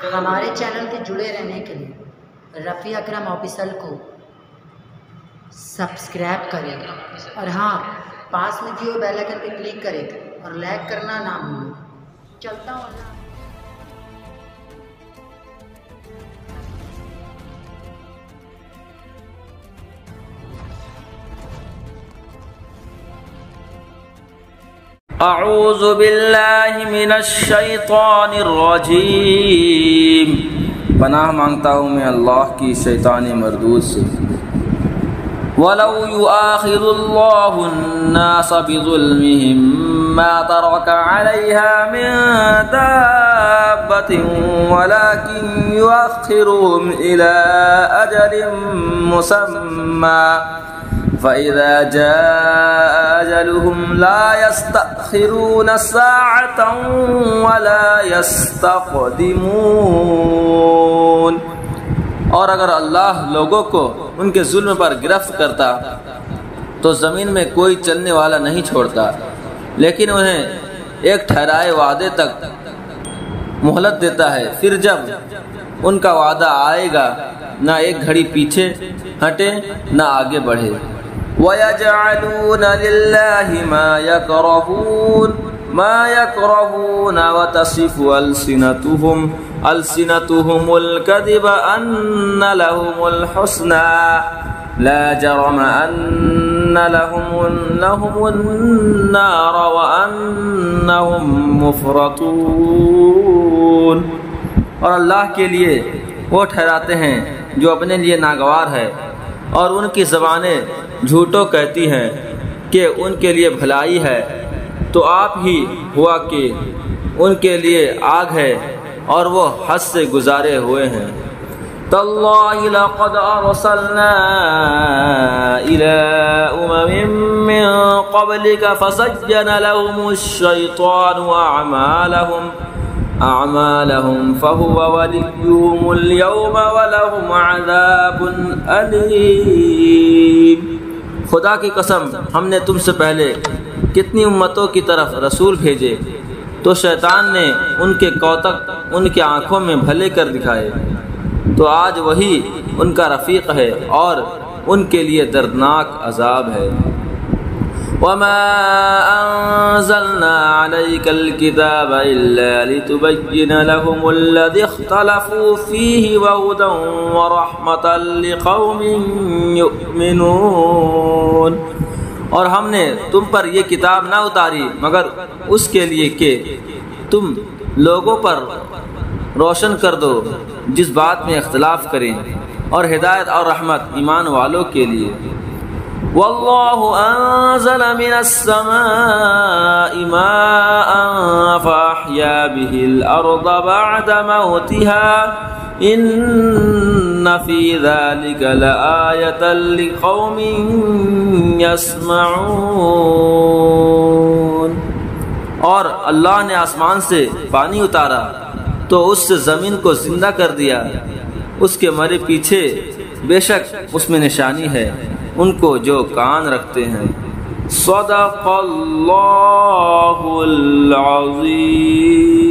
ہمارے چینل کے جڑے رہنے کے لیے رفیع اکرم آفیشل کو سبسکرائب کریں اور ہاں پاس میں دیے بیل آئکن پہ کلک کریں اور لائک کرنا نہ بھولیں۔ چلتا ہوں اللہ۔ اعوذ باللہ من الشیطان الرجیم، پناہ مانگتا ہوں میں اللہ کی شیطان مردود سے۔ وَلَوْ يُؤَاخِذُ اللَّهُ النَّاسَ بِظُلْمِهِمْ مَا تَرَكَ عَلَيْهَا مِن دَابَّةٍ وَلَكِنْ يُؤَخِّرُهُمْ إِلَىٰ أَجَلٍ مُّسَمًّى فَإِذَا جَاءَ أَجَلُهُمْ لَا يَسْتَأْخِرُونَ سَاعَةً وَلَا يَسْتَقْدِمُونَ۔ اور اگر اللہ لوگوں کو ان کے ظلم پر گرفت کرتا تو زمین میں کوئی چلنے والا نہیں چھوڑتا، لیکن انہیں ایک ٹھہرائے وعدے تک مہلت دیتا ہے، پھر جب ان کا وعدہ آئے گا نہ ایک گھڑی پیچھے ہٹے نہ آگے بڑھے۔ وَيَجْعَلُونَ لِلَّهِ مَا يَكْرَهُونَ وَتَصِفُ أَلْسِنَتُهُمُ الْكَذِبَ أَنَّ لَهُمُ الْحُسْنَى لَا جَرَمَ أَنَّ لَهُمُ النَّارَ وَأَنَّهُمْ مُفْرَطُونَ۔ اور اللہ کے لیے وہ ٹھہراتے ہیں جو اپنے لیے ناگوار ہے، اور ان کی زبانیں جھوٹوں کہتی ہیں کہ ان کے لیے بھلائی ہے، تو آپ ہی ہوا کہ ان کے لیے آگ ہے اور وہ حد سے گزارے ہوئے ہیں۔ تاللہ لقد ارسلنا الى من قبلك فزين لهم الشيطان اعمالهم فهو وليهم اليوم ولهم عذاب الیم۔ خدا کی قسم ہم نے تم سے پہلے کتنی امتوں کی طرف رسول بھیجے، تو شیطان نے ان کے کوتک ان کی آنکھوں میں بھلے کر دکھائے، تو آج وہی ان کا رفیق ہے اور ان کے لیے دردناک عذاب ہے۔ وَمَا أَنزَلْنَا عَلَيْكَ الْكِتَابَ إِلَّا لِتُبَيِّنَ لَهُمُ الَّذِي اخْتَلَفُوا فِيهِ وَهُدًى وَرَحْمَةً لِقَوْمٍ يُؤْمِنُونَ۔ اور ہم نے تم پر یہ کتاب نہ اتاری مگر اس کے لیے کہ تم لوگوں پر روشن کر دو جس بات میں اختلاف کریں، اور ہدایت اور رحمت ایمان والوں کے لیے۔ واللہ انزل من السماء ماء فاحیا به الارض بعد موتها ان فی ذلک لآیۃ لقوم یسمعون۔ اور اللہ نے آسمان سے پانی اتارا تو اس سے زمین کو زندہ کر دیا، اس کے مرے پیچھے بے شک اس میں نشانی ہے ان کو جو کان رکھتے ہیں۔ صدق اللہ العظیم۔